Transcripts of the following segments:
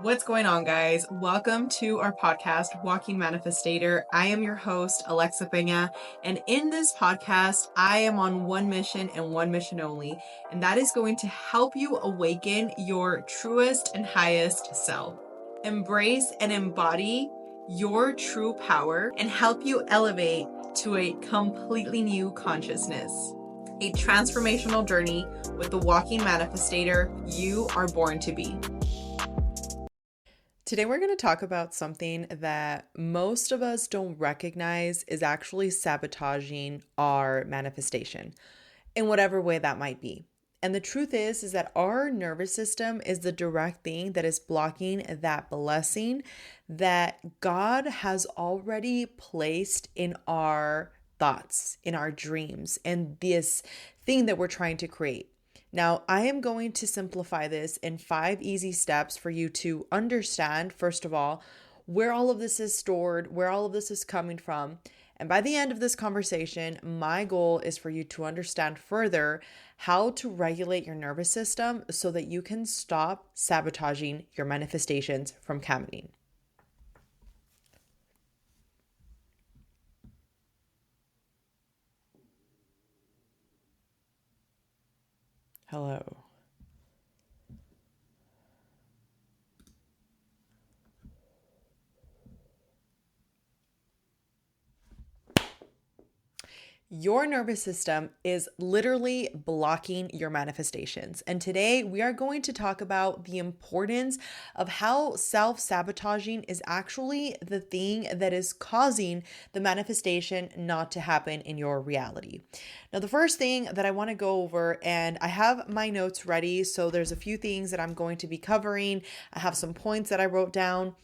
What's going on, guys? Welcome to our podcast, Walking Manifestator. I am your host, Alexa Peña, and in this podcast, I am on one mission and one mission only, and that is going to help you awaken your truest and highest self. Embrace and embody your true power and help you elevate to a completely new consciousness. A transformational journey with the Walking Manifestator you are born to be. Today, we're going to talk about something that most of us don't recognize is actually sabotaging our manifestation in whatever way that might be. And the truth is that our nervous system is the direct thing that is blocking that blessing that God has already placed in our thoughts, in our dreams, and this thing that we're trying to create. Now, I am going to simplify this in 5 easy steps for you to understand, first of all, where all of this is stored, where all of this is coming from. And by the end of this conversation, my goal is for you to understand further how to regulate your nervous system so that you can stop sabotaging your manifestations from happening. Hello. Your nervous system is literally blocking your manifestations. And today we are going to talk about the importance of how self-sabotaging is actually the thing that is causing the manifestation not to happen in your reality. Now, the first thing that I want to go over, and I have my notes ready, so there's a few things that I'm going to be covering. I have some points that I wrote down,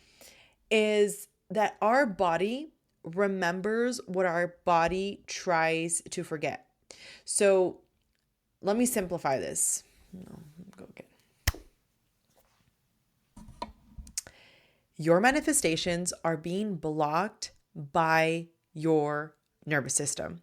is that our body remembers what our body tries to forget. So let me simplify this. Go again. Your manifestations are being blocked by your nervous system.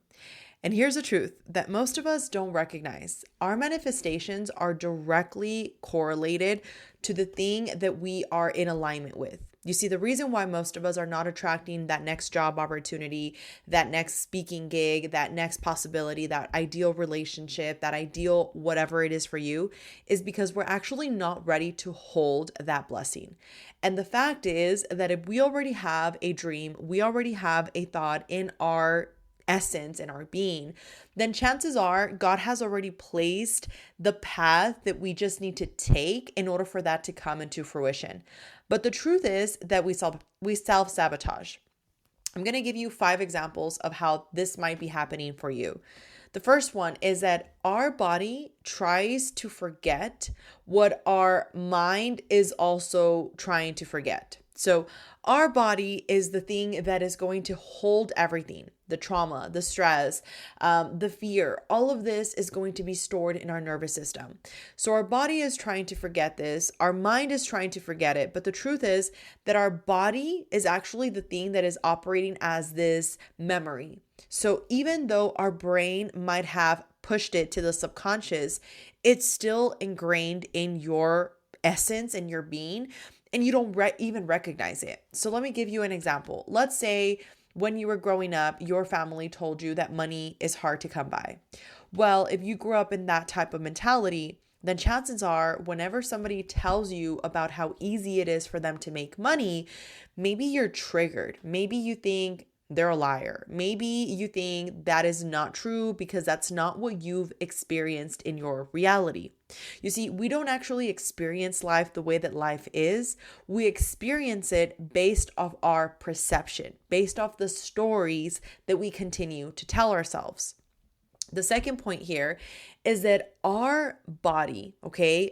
And here's the truth that most of us don't recognize. Our manifestations are directly correlated to the thing that we are in alignment with. You see, the reason why most of us are not attracting that next job opportunity, that next speaking gig, that next possibility, that ideal relationship, that ideal whatever it is for you, is because we're actually not ready to hold that blessing. And the fact is that if we already have a dream, we already have a thought in our essence and our being, then chances are God has already placed the path that we just need to take in order for that to come into fruition. But the truth is that we self-sabotage. I'm going to give you 5 examples of how this might be happening for you. The first one is that our body tries to forget what our mind is also trying to forget. So our body is the thing that is going to hold everything, the trauma, the stress, the fear. All of this is going to be stored in our nervous system. So our body is trying to forget this. Our mind is trying to forget it. But the truth is that our body is actually the thing that is operating as this memory. So even though our brain might have pushed it to the subconscious, it's still ingrained in your essence and your being, and you don't even recognize it. So let me give you an example. Let's say when you were growing up, your family told you that money is hard to come by. Well, if you grew up in that type of mentality, then chances are whenever somebody tells you about how easy it is for them to make money, maybe you're triggered. Maybe you think they're a liar. Maybe you think that is not true because that's not what you've experienced in your reality. You see, we don't actually experience life the way that life is. We experience it based off our perception, based off the stories that we continue to tell ourselves. The second point here is that our body,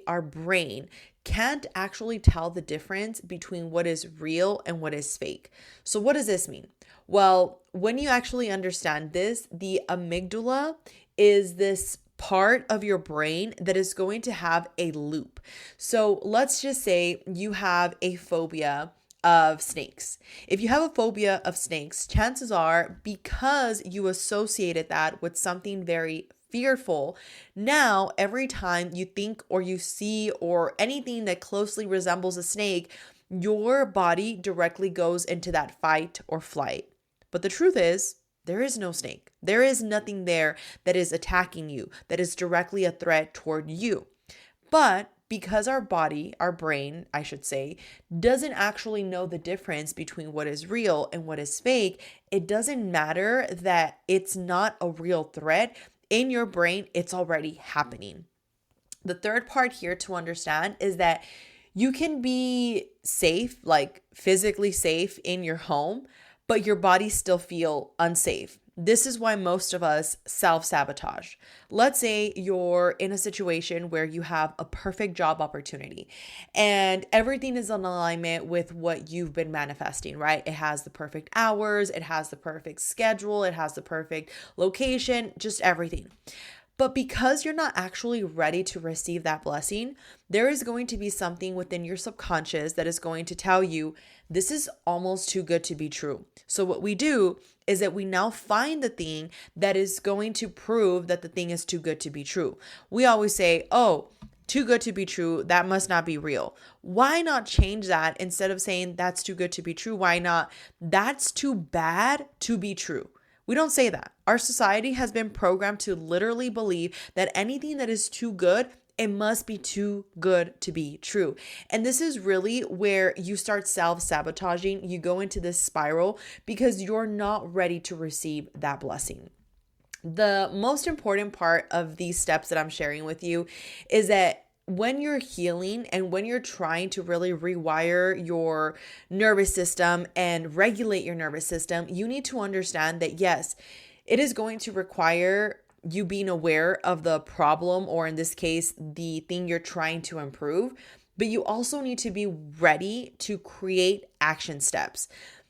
our brain can't actually tell the difference between what is real and what is fake. So what does this mean? Well, when you actually understand this, the amygdala is this part of your brain that is going to have a loop. So let's just say you have a phobia of snakes. If you have a phobia of snakes, chances are because you associated that with something very fearful, now every time you think or you see or anything that closely resembles a snake, your body directly goes into that fight or flight. But the truth is, there is no snake. There is nothing there that is attacking you, that is directly a threat toward you. But because our body, our brain, I should say, doesn't actually know the difference between what is real and what is fake, it doesn't matter that it's not a real threat. In your brain, it's already happening. The third part here to understand is that you can be safe, like physically safe in your home, but your body still feel unsafe. This is why most of us self-sabotage. Let's say you're in a situation where you have a perfect job opportunity and everything is in alignment with what you've been manifesting, right? It has the perfect hours, it has the perfect schedule, it has the perfect location, just everything. But because you're not actually ready to receive that blessing, there is going to be something within your subconscious that is going to tell you, this is almost too good to be true. So what we do is that we now find the thing that is going to prove that the thing is too good to be true. We always say, oh, too good to be true, that must not be real. Why not change that instead of saying that's too good to be true? Why not that's too bad to be true? We don't say that. Our society has been programmed to literally believe that anything that is too good, it must be too good to be true. And this is really where you start self-sabotaging. You go into this spiral because you're not ready to receive that blessing. The most important part of these steps that I'm sharing with you is that when you're healing and when you're trying to really rewire your nervous system and regulate your nervous system, you need to understand that yes, it is going to require you being aware of the problem, or in this case, the thing you're trying to improve, but you also need to be ready to create action steps.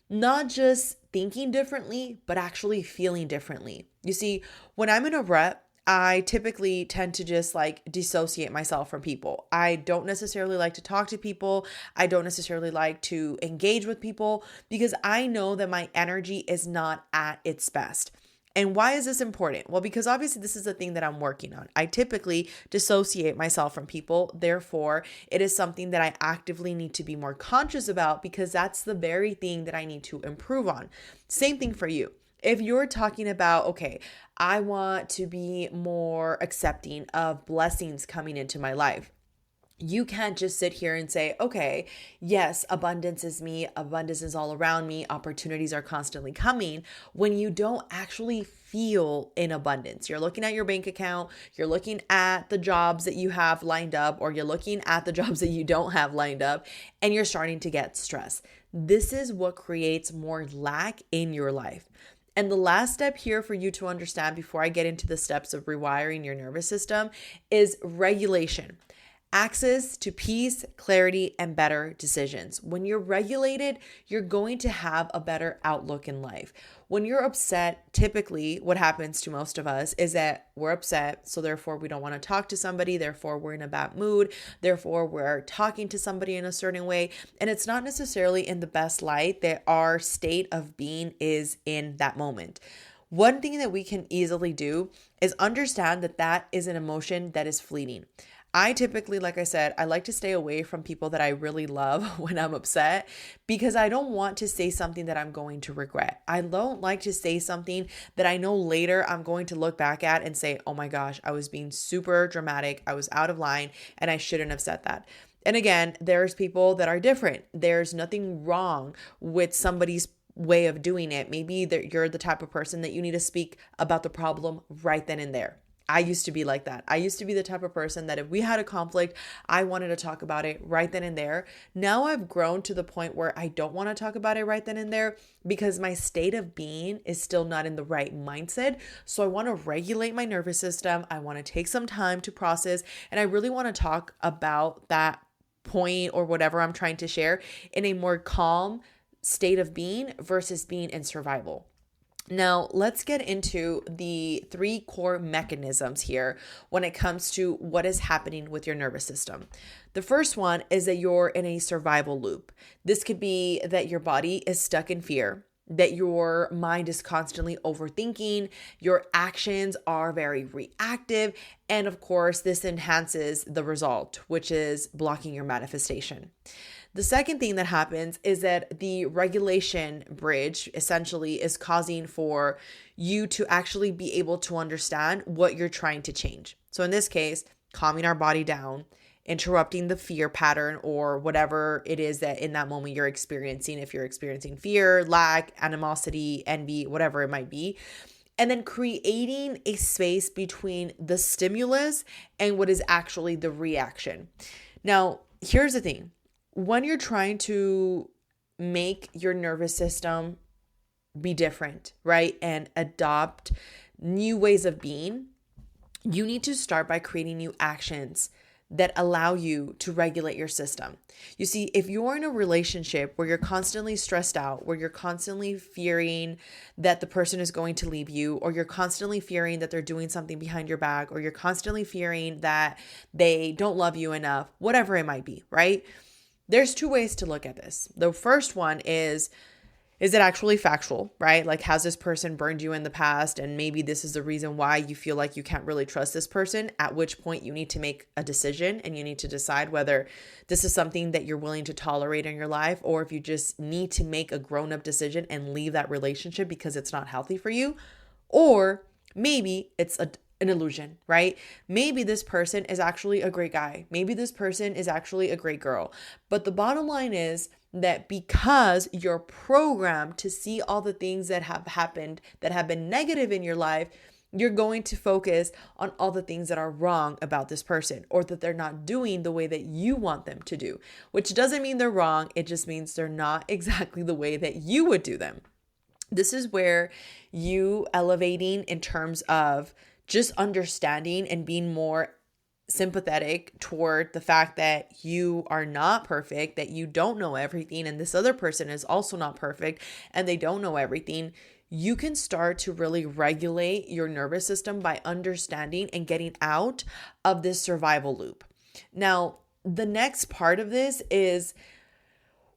Not just thinking differently, but actually feeling differently. You see, when I'm in a rut, I typically tend to just like dissociate myself from people. I don't necessarily like to talk to people. I don't necessarily like to engage with people because I know that my energy is not at its best. And why is this important? Well, because obviously this is the thing that I'm working on. I typically dissociate myself from people. Therefore, it is something that I actively need to be more conscious about because that's the very thing that I need to improve on. Same thing for you. If you're talking about, okay, I want to be more accepting of blessings coming into my life. You can't just sit here and say, okay, yes, abundance is me, abundance is all around me, opportunities are constantly coming, when you don't actually feel in abundance. You're looking at your bank account, you're looking at the jobs that you have lined up, or you're looking at the jobs that you don't have lined up, and you're starting to get stressed. This is what creates more lack in your life. And the last step here for you to understand before I get into the steps of rewiring your nervous system is regulation. Access to peace, clarity, and better decisions. When you're regulated, you're going to have a better outlook in life. When you're upset, typically what happens to most of us is that we're upset, so therefore we don't want to talk to somebody, therefore we're in a bad mood, therefore we're talking to somebody in a certain way, and it's not necessarily in the best light that our state of being is in that moment. One thing that we can easily do is understand that that is an emotion that is fleeting. I typically, like I said, I like to stay away from people that I really love when I'm upset because I don't want to say something that I'm going to regret. I don't like to say something that I know later I'm going to look back at and say, oh my gosh, I was being super dramatic. I was out of line and I shouldn't have said that. And again, there's people that are different. There's nothing wrong with somebody's way of doing it. Maybe you're the type of person that you need to speak about the problem right then and there. I used to be like that. I used to be the type of person that if we had a conflict, I wanted to talk about it right then and there. Now I've grown to the point where I don't want to talk about it right then and there because my state of being is still not in the right mindset. So I want to regulate my nervous system. I want to take some time to process. And I really want to talk about that point or whatever I'm trying to share in a more calm state of being versus being in survival. Now, let's get into the 3 core mechanisms here when it comes to what is happening with your nervous system. The first one is that you're in a survival loop. This could be that your body is stuck in fear. that your mind is constantly overthinking, your actions are very reactive, and of course, this enhances the result, which is blocking your manifestation. The second thing that happens is that the regulation bridge essentially is causing for you to actually be able to understand what you're trying to change. So in this case, calming our body down, interrupting the fear pattern or whatever it is that in that moment you're experiencing. If you're experiencing fear, lack, animosity, envy, whatever it might be, and then creating a space between the stimulus and what is actually the reaction. Now, here's the thing. When you're trying to make your nervous system be different, right, and adopt new ways of being, you need to start by creating new actions that allow you to regulate your system. You see, if you're in a relationship where you're constantly stressed out, where you're constantly fearing that the person is going to leave you, or you're constantly fearing that they're doing something behind your back, or you're constantly fearing that they don't love you enough, whatever it might be, right? There's two ways to look at this. The first one is it actually factual, right? Like, has this person burned you in the past? And maybe this is the reason why you feel like you can't really trust this person, at which point you need to make a decision and you need to decide whether this is something that you're willing to tolerate in your life, or if you just need to make a grown-up decision and leave that relationship because it's not healthy for you. Or maybe it's an illusion, right? Maybe this person is actually a great guy. Maybe this person is actually a great girl. But the bottom line is that because you're programmed to see all the things that have happened that have been negative in your life, you're going to focus on all the things that are wrong about this person, or that they're not doing the way that you want them to do, which doesn't mean they're wrong. It just means they're not exactly the way that you would do them. This is where you elevating in terms of just understanding and being more sympathetic toward the fact that you are not perfect, that you don't know everything, and this other person is also not perfect and they don't know everything. You can start to really regulate your nervous system by understanding and getting out of this survival loop. Now, the next part of this is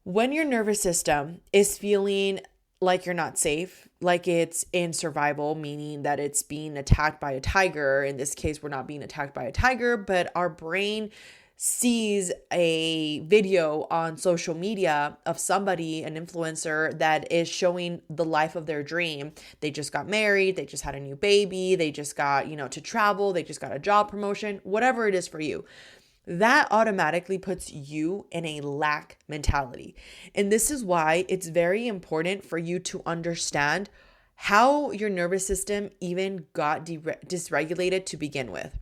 when your nervous system is feeling like you're not safe, like it's in survival, meaning that it's being attacked by a tiger. In this case, we're not being attacked by a tiger, but our brain sees a video on social media of somebody, an influencer, that is showing the life of their dream. They just got married, they just had a new baby, they just got, to travel, they just got a job promotion, whatever it is for you. That automatically puts you in a lack mentality. And this is why it's very important for you to understand how your nervous system even got dysregulated to begin with.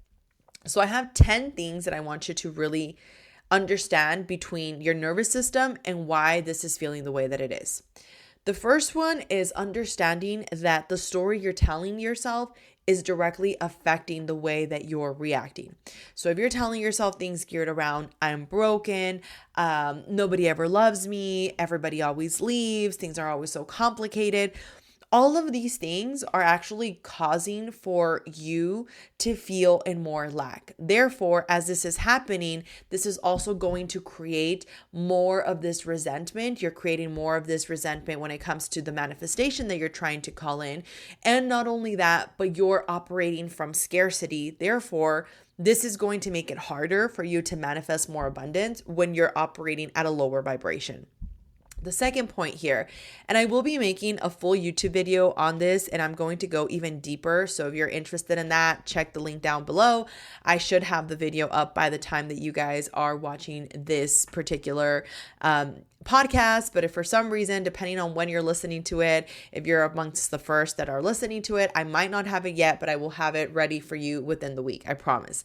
So I have 10 things that I want you to really understand between your nervous system and why this is feeling the way that it is. The first one is understanding that the story you're telling yourself is directly affecting the way that you're reacting. So if you're telling yourself things geared around, I'm broken, nobody ever loves me, everybody always leaves, things are always so complicated, all of these things are actually causing for you to feel in more lack. Therefore, as this is happening, this is also going to create more of this resentment. You're creating more of this resentment when it comes to the manifestation that you're trying to call in. And not only that, but you're operating from scarcity. Therefore, this is going to make it harder for you to manifest more abundance when you're operating at a lower vibration. The second point here, and I will be making a full YouTube video on this, and I'm going to go even deeper. So if you're interested in that, check the link down below. I should have the video up by the time that you guys are watching this particular podcast. But if for some reason, depending on when you're listening to it, if you're amongst the first that are listening to it, I might not have it yet, but I will have it ready for you within the week, I promise.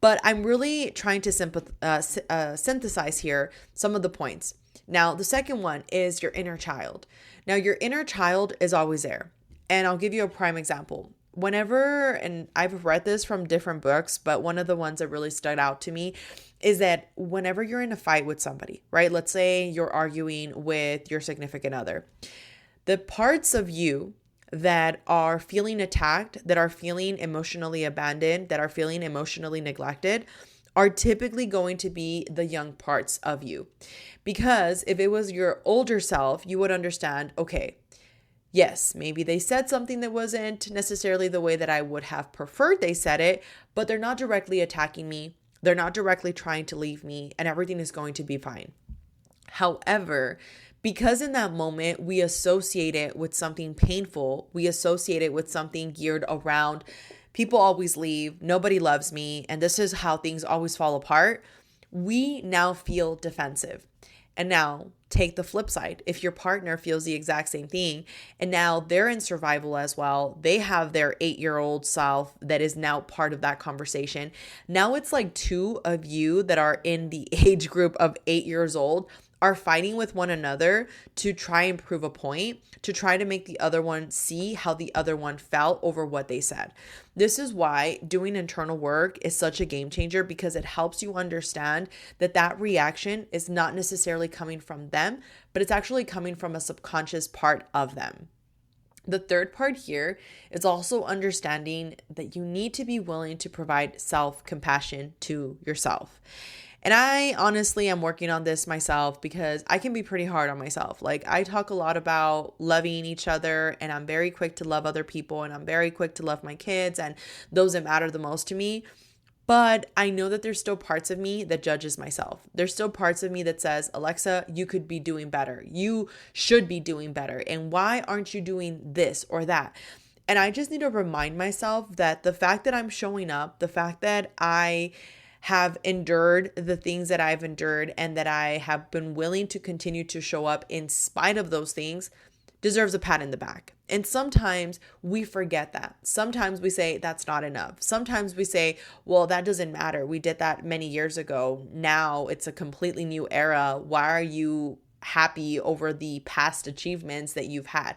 But I'm really trying to synthesize here some of the points. Now, the second one is your inner child. Now, your inner child is always there. And I'll give you a prime example. Whenever, and I've read this from different books, but one of the ones that really stood out to me is that whenever you're in a fight with somebody, right? Let's say you're arguing with your significant other. The parts of you that are feeling attacked, that are feeling emotionally abandoned, that are feeling emotionally neglected, are typically going to be the young parts of you. Because if it was your older self, you would understand, okay, Yes, maybe they said something that wasn't necessarily the way that I would have preferred they said it, but they're not directly attacking me. They're not directly trying to leave me, and everything is going to be fine. However, because in that moment we associate it with something painful, we associate it with something geared around people always leave, nobody loves me, and this is how things always fall apart, we now feel defensive. And now take the flip side. If your partner feels the exact same thing and now they're in survival as well, they have their 8-year-old self that is now part of that conversation. Now it's like two of you that are in the age group of 8 years old are fighting with one another to try and prove a point, to try to make the other one see how the other one felt over what they said. This is why doing internal work is such a game changer, because it helps you understand that that reaction is not necessarily coming from them, but it's actually coming from a subconscious part of them. The third part here is also understanding that you need to be willing to provide self-compassion to yourself. And I honestly am working on this myself because I can be pretty hard on myself. Like, I talk a lot about loving each other, and I'm very quick to love other people, and I'm very quick to love my kids and those that matter the most to me. But I know that there's still parts of me that judges myself. There's still parts of me that says, Alexa, you could be doing better. You should be doing better. And why aren't you doing this or that? And I just need to remind myself that the fact that I'm showing up, the fact that I have endured the things that I've endured and that I have been willing to continue to show up in spite of those things deserves a pat in the back. And sometimes we forget that. Sometimes we say that's not enough. Sometimes we say, well, that doesn't matter. We did that many years ago. Now it's a completely new era. Why are you happy over the past achievements that you've had?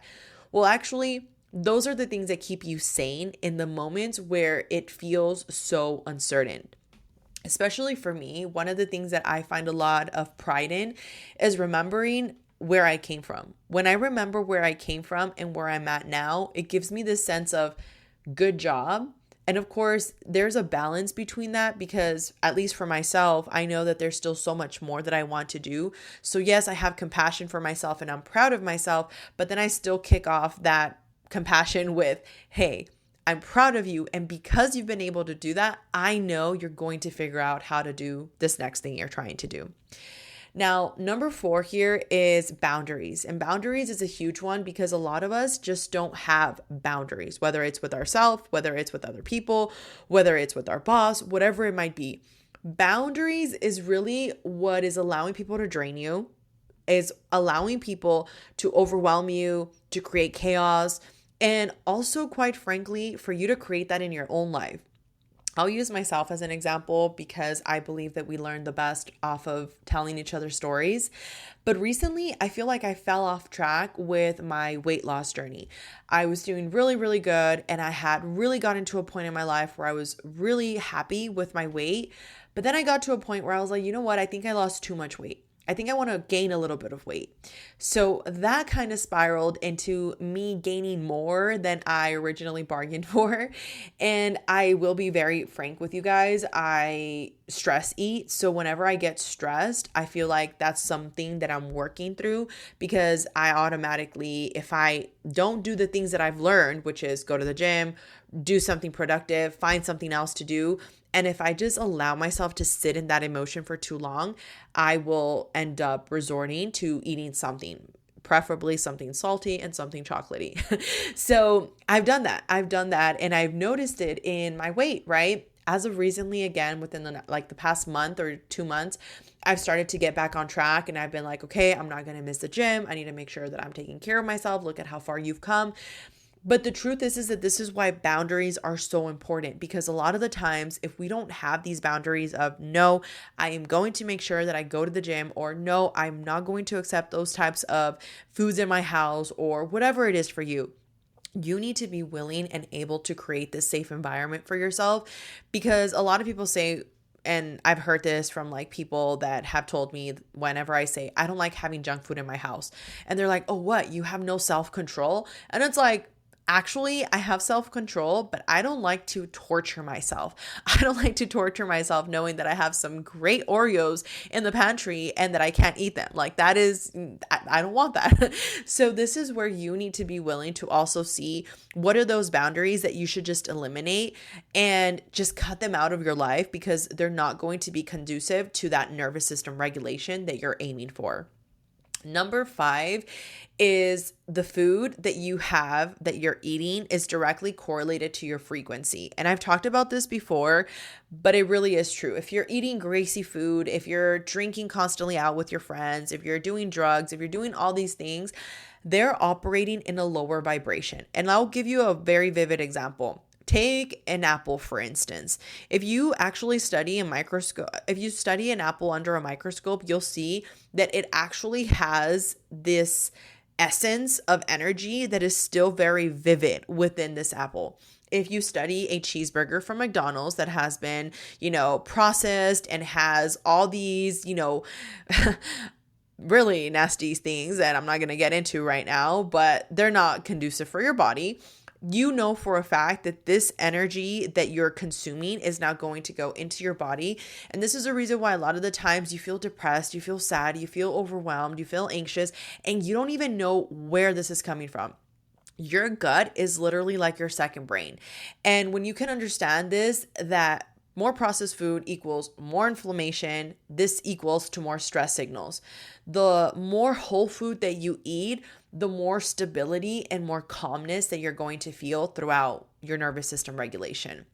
Well, actually, those are the things that keep you sane in the moments where it feels so uncertain. Especially for me, one of the things that I find a lot of pride in is remembering where I came from. When I remember where I came from and where I'm at now, it gives me this sense of good job. And of course, there's a balance between that because, at least for myself, I know that there's still so much more that I want to do. So yes, I have compassion for myself and I'm proud of myself, but then I still kick off that compassion with, hey, I'm proud of you. And because you've been able to do that, I know you're going to figure out how to do this next thing you're trying to do. Now, number 4 here is boundaries. And boundaries is a huge one because a lot of us just don't have boundaries, whether it's with ourselves, whether it's with other people, whether it's with our boss, whatever it might be. Boundaries is really what is allowing people to drain you, is allowing people to overwhelm you, to create chaos, and also, quite frankly, for you to create that in your own life. I'll use myself as an example because I believe that we learn the best off of telling each other stories. But recently, I feel like I fell off track with my weight loss journey. I was doing really, really good, and I had really gotten to a point in my life where I was really happy with my weight. But then I got to a point where I was like, you know what? I think I lost too much weight. I think I want to gain a little bit of weight. So that kind of spiraled into me gaining more than I originally bargained for. And I will be very frank with you guys. I stress eat. So whenever I get stressed, I feel like that's something that I'm working through because I automatically, if I don't do the things that I've learned, which is go to the gym, do something productive, find something else to do, and if I just allow myself to sit in that emotion for too long, I will end up resorting to eating something, preferably something salty and something chocolatey. So I've done that. And I've noticed it in my weight, right? As of recently, again, within the past month or 2 months, I've started to get back on track and I've been like, okay, I'm not going to miss the gym. I need to make sure that I'm taking care of myself. Look at how far you've come. But the truth is that this is why boundaries are so important, because a lot of the times if we don't have these boundaries of no, I am going to make sure that I go to the gym, or no, I'm not going to accept those types of foods in my house, or whatever it is for you. You need to be willing and able to create this safe environment for yourself, because a lot of people say, and I've heard this from like people that have told me whenever I say, I don't like having junk food in my house. And they're like, oh, what? You have no self-control? And it's like, Actually, I have self-control, but I don't like to torture myself. I don't like to torture myself knowing that I have some great Oreos in the pantry and that I can't eat them. Like that is, I don't want that. So this is where you need to be willing to also see what are those boundaries that you should just eliminate and just cut them out of your life because they're not going to be conducive to that nervous system regulation that you're aiming for. Number 5 is the food that you have that you're eating is directly correlated to your frequency. And I've talked about this before, but it really is true. If you're eating greasy food, if you're drinking constantly out with your friends, if you're doing drugs, if you're doing all these things, they're operating in a lower vibration. And I'll give you a very vivid example. Take an apple, for instance. If you actually study a microscope, if you study an apple under a microscope, you'll see that it actually has this essence of energy that is still very vivid within this apple. If you study a cheeseburger from McDonald's that has been, processed and has all these, really nasty things that I'm not going to get into right now, but they're not conducive for your body. You know for a fact that this energy that you're consuming is now going to go into your body. And this is a reason why a lot of the times you feel depressed, you feel sad, you feel overwhelmed, you feel anxious, and you don't even know where this is coming from. Your gut is literally like your second brain. And when you can understand this, that more processed food equals more inflammation, this equals to more stress signals. The more whole food that you eat, the more stability and more calmness that you're going to feel throughout your nervous system regulation.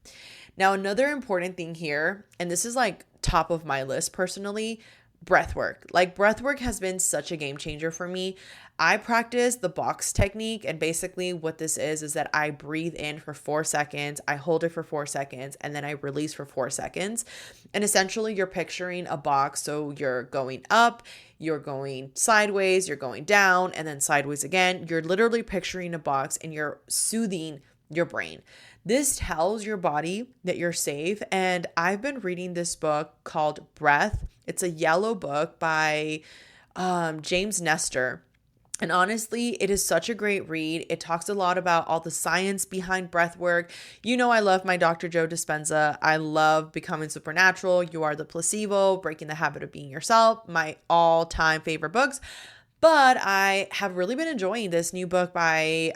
Now, another important thing here, and this is like top of my list personally, breath work. Like breath work has been such a game changer for me. I practice the box technique, and basically what this is that I breathe in for 4 seconds, I hold it for 4 seconds, and then I release for 4 seconds. And essentially you're picturing a box. So you're going up, you're going sideways, you're going down, and then sideways again. You're literally picturing a box and you're soothing your brain. This tells your body that you're safe. And I've been reading this book called Breath. It's a yellow book by James Nestor. And honestly, it is such a great read. It talks a lot about all the science behind breath work. I love my Dr. Joe Dispenza. I love Becoming Supernatural. You Are the Placebo, Breaking the Habit of Being Yourself, my all-time favorite books. But I have really been enjoying this new book by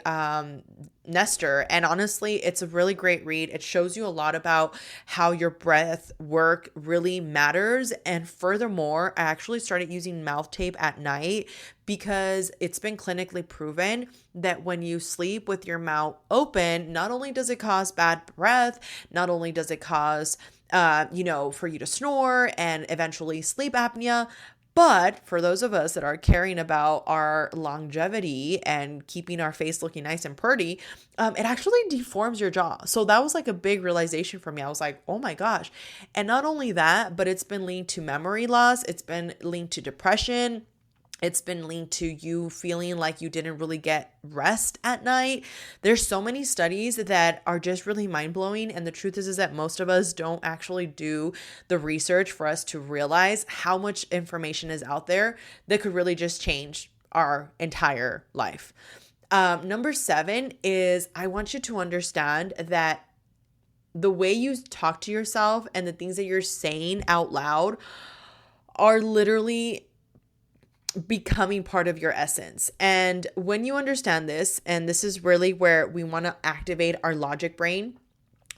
Nestor. And honestly, it's a really great read. It shows you a lot about how your breath work really matters. And furthermore, I actually started using mouth tape at night because it's been clinically proven that when you sleep with your mouth open, not only does it cause bad breath, not only does it cause, for you to snore and eventually sleep apnea, but for those of us that are caring about our longevity and keeping our face looking nice and pretty, it actually deforms your jaw. So that was like a big realization for me. I was like, oh my gosh. And not only that, but it's been linked to memory loss. It's been linked to depression. It's been linked to you feeling like you didn't really get rest at night. There's so many studies that are just really mind-blowing. And the truth is that most of us don't actually do the research for us to realize how much information is out there that could really just change our entire life. Number 7 is I want you to understand that the way you talk to yourself and the things that you're saying out loud are literally becoming part of your essence. And when you understand this, and this is really where we want to activate our logic brain.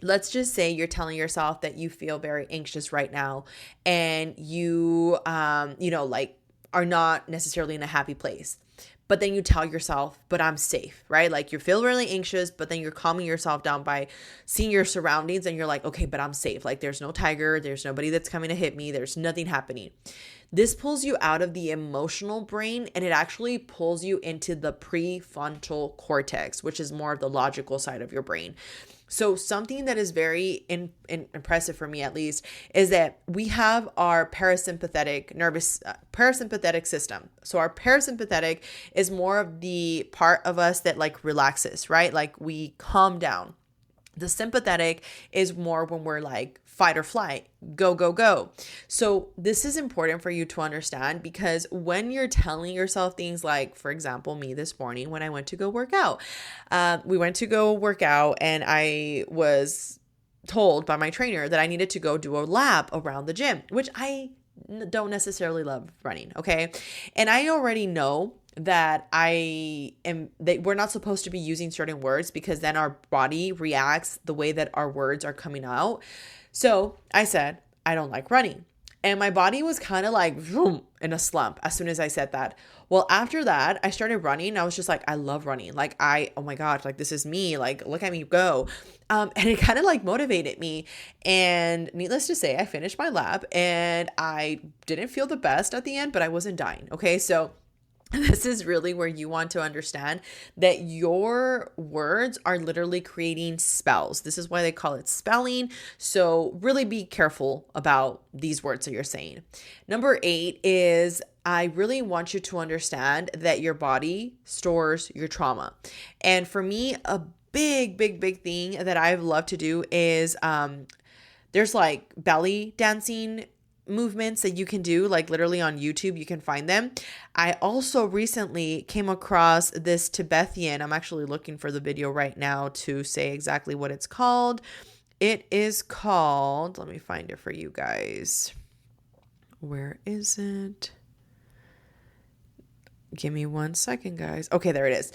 Let's just say you're telling yourself that you feel very anxious right now and you, are not necessarily in a happy place. But then you tell yourself, but I'm safe, right? Like you feel really anxious, but then you're calming yourself down by seeing your surroundings and you're like, okay, but I'm safe. Like there's no tiger, there's nobody that's coming to hit me, there's nothing happening. This pulls you out of the emotional brain and it actually pulls you into the prefrontal cortex, which is more of the logical side of your brain. So something that is very impressive for me, at least, is that we have our parasympathetic system. So our parasympathetic is more of the part of us that like relaxes, right? Like we calm down. The sympathetic is more when we're like fight or flight, go, go, go. So this is important for you to understand, because when you're telling yourself things like, for example, me this morning when I went to go work out, we went to go work out and I was told by my trainer that I needed to go do a lap around the gym, which I don't necessarily love running. Okay. And I already know that that we're not supposed to be using certain words, because then our body reacts the way that our words are coming out. So I said, I don't like running. And my body was kind of like vroom, in a slump as soon as I said that. Well, after that, I started running. I was just like, I love running. Like oh my God, like this is me. Like, look at me go. And it kind of like motivated me. And needless to say, I finished my lap and I didn't feel the best at the end, but I wasn't dying. Okay. So this is really where you want to understand that your words are literally creating spells. This is why they call it spelling. So really be careful about these words that you're saying. Number 8 is, I really want you to understand that your body stores your trauma. And for me, a big thing that I've loved to do is there's like belly dancing movements that you can do, like literally on YouTube, you can find them. I also recently came across this Tibetan. I'm actually looking for the video right now to say exactly what it's called. It is called, let me find it for you guys. Where is it? Give me 1 second, guys. Okay, there it is.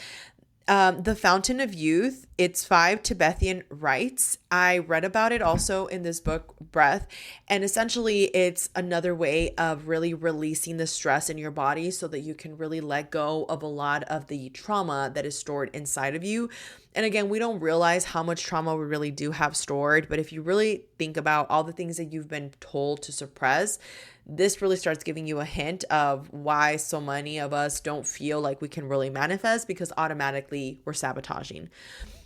The Fountain of Youth. It's 5 Tibetan rites. I read about it also in this book, Breath. And essentially, it's another way of really releasing the stress in your body so that you can really let go of a lot of the trauma that is stored inside of you. And again, we don't realize how much trauma we really do have stored. But if you really think about all the things that you've been told to suppress, this really starts giving you a hint of why so many of us don't feel like we can really manifest, because automatically we're sabotaging.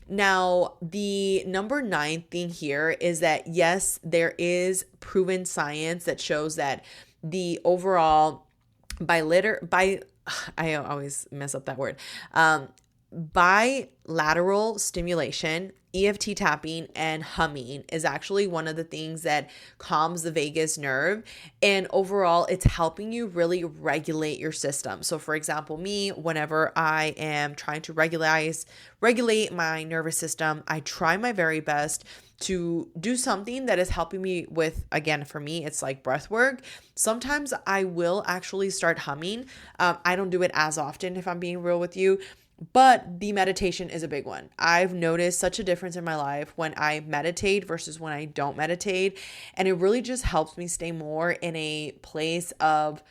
Now, the number 9 thing here is that, yes, there is proven science that shows that the overall I always mess up that word. Bilateral stimulation, EFT tapping, and humming is actually one of the things that calms the vagus nerve. And overall, it's helping you really regulate your system. So for example, me, whenever I am trying to regulate my nervous system, I try my very best to do something that is helping me with, again, for me, it's like breath work. Sometimes I will actually start humming. I don't do it as often, if I'm being real with you. But the meditation is a big one. I've noticed such a difference in my life when I meditate versus when I don't meditate. And it really just helps me stay more in a place of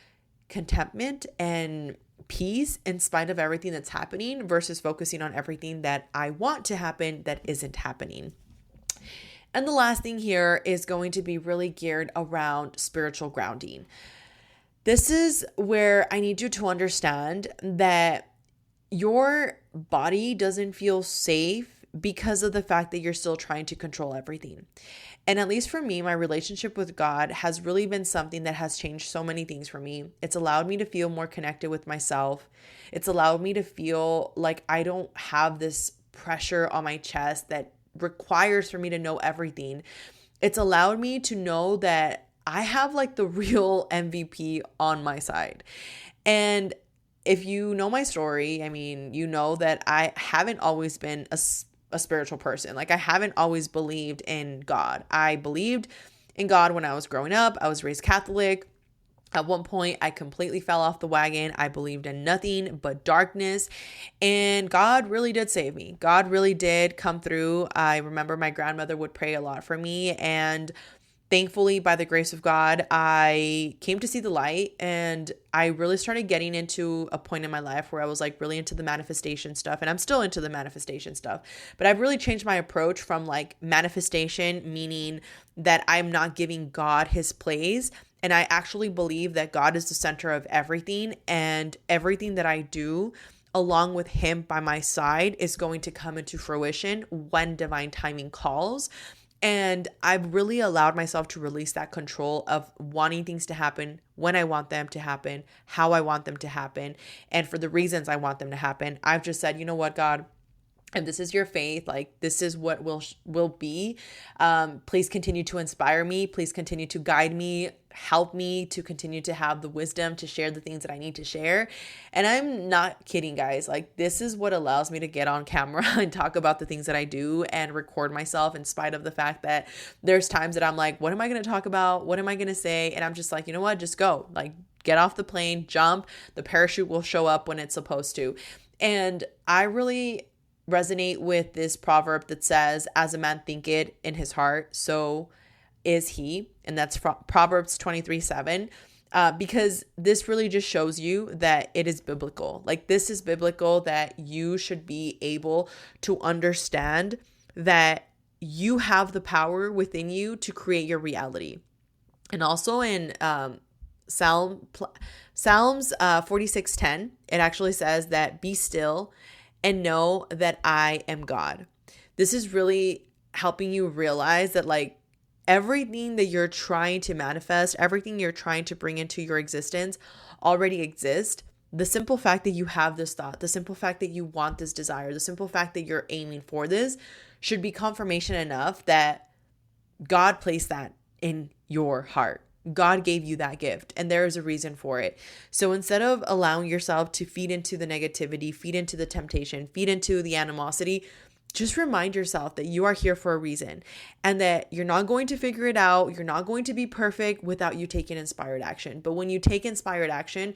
contentment and peace in spite of everything that's happening, versus focusing on everything that I want to happen that isn't happening. And the last thing here is going to be really geared around spiritual grounding. This is where I need you to understand that your body doesn't feel safe because of the fact that you're still trying to control everything. And at least for me, my relationship with God has really been something that has changed so many things for me. It's allowed me to feel more connected with myself. It's allowed me to feel like I don't have this pressure on my chest that requires for me to know everything. It's allowed me to know that I have like the real MVP on my side. And if you know my story, I mean, you know that I haven't always been a spiritual person. Like I haven't always believed in God. I believed in God when I was growing up. I was raised Catholic. At one point, I completely fell off the wagon. I believed in nothing but darkness. And God really did save me. God really did come through. I remember my grandmother would pray a lot for me. And thankfully, by the grace of God, I came to see the light, and I really started getting into a point in my life where I was like really into the manifestation stuff, and I'm still into the manifestation stuff, but I've really changed my approach from like manifestation, meaning that I'm not giving God his place. And I actually believe that God is the center of everything, and everything that I do along with him by my side is going to come into fruition when divine timing calls. And I've really allowed myself to release that control of wanting things to happen when I want them to happen, how I want them to happen, and for the reasons I want them to happen. I've just said, you know what, God, If this is your faith, like this is what will be. Please continue to inspire me. Please continue to guide me, help me to continue to have the wisdom to share the things that I need to share. And I'm not kidding, guys. Like this is what allows me to get on camera and talk about the things that I do and record myself, in spite of the fact that there's times that I'm like, what am I going to talk about? What am I going to say? And I'm just like, you know what? Just go. Like get off the plane, jump. The parachute will show up when it's supposed to. And I really resonate with this proverb that says, as a man thinketh in his heart, so is he. And that's from Proverbs 23:7. Because this really just shows you that it is biblical. Like this is biblical, that you should be able to understand that you have the power within you to create your reality. And also in Psalms 46:10, it actually says that be still and know that I am God. This is really helping you realize that like everything that you're trying to manifest, everything you're trying to bring into your existence already exists. The simple fact that you have this thought, the simple fact that you want this desire, the simple fact that you're aiming for this should be confirmation enough that God placed that in your heart. God gave you that gift, and there is a reason for it. So instead of allowing yourself to feed into the negativity, feed into the temptation, feed into the animosity, just remind yourself that you are here for a reason and that you're not going to figure it out. You're not going to be perfect without you taking inspired action. But when you take inspired action,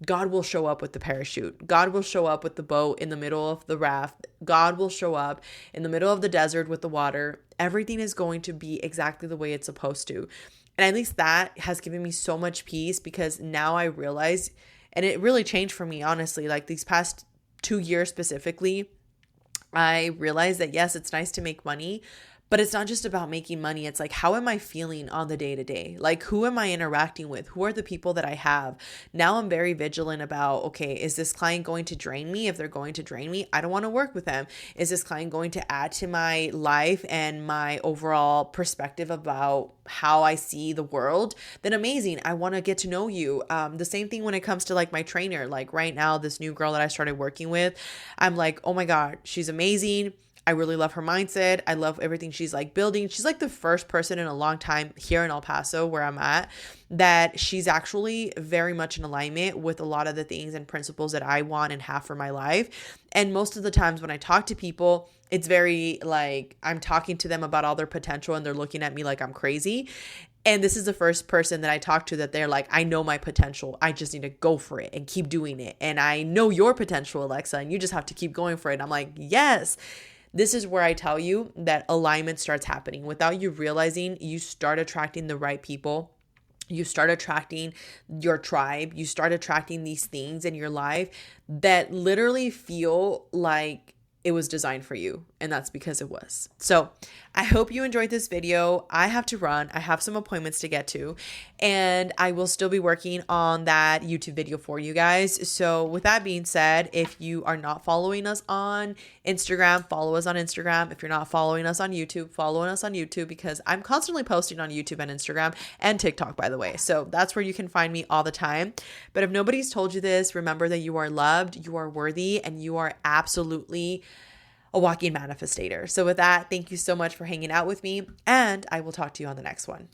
God will show up with the parachute. God will show up with the boat in the middle of the raft. God will show up in the middle of the desert with the water. Everything is going to be exactly the way it's supposed to. And at least that has given me so much peace, because now I realize, and it really changed for me, honestly, like these past 2 years specifically, I realized that yes, it's nice to make money, but it's not just about making money. It's like, how am I feeling on the day to day? Like, who am I interacting with? Who are the people that I have? Now I'm very vigilant about, okay, is this client going to drain me? If they're going to drain me, I don't want to work with them. Is this client going to add to my life and my overall perspective about how I see the world? Then amazing. I want to get to know you. The same thing when it comes to like my trainer. Like right now, this new girl that I started working with, I'm like, oh my God, she's amazing. I really love her mindset. I love everything she's like building. She's like the first person in a long time here in El Paso, where I'm at, that she's actually very much in alignment with a lot of the things and principles that I want and have for my life. And most of the times when I talk to people, it's very like I'm talking to them about all their potential and they're looking at me like I'm crazy. And this is the first person that I talk to that they're like, I know my potential. I just need to go for it and keep doing it. And I know your potential, Alexa, and you just have to keep going for it. And I'm like, yes. This is where I tell you that alignment starts happening. Without you realizing, you start attracting the right people. You start attracting your tribe. You start attracting these things in your life that literally feel like it was designed for you. And that's because it was. So I hope you enjoyed this video. I have to run. I have some appointments to get to, and I will still be working on that YouTube video for you guys. So with that being said, if you are not following us on Instagram, follow us on Instagram. If you're not following us on YouTube, follow us on YouTube, because I'm constantly posting on YouTube and Instagram and TikTok, by the way. So that's where you can find me all the time. But if nobody's told you this, remember that you are loved, you are worthy, and you are absolutely a walking manifestator. So with that, thank you so much for hanging out with me, and I will talk to you on the next one.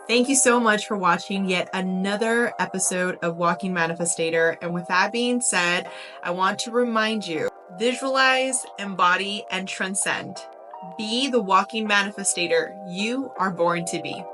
Thank you so much for watching yet another episode of Walking Manifestator. And with that being said, I want to remind you, visualize, embody, and transcend. Be the walking manifestator you are born to be.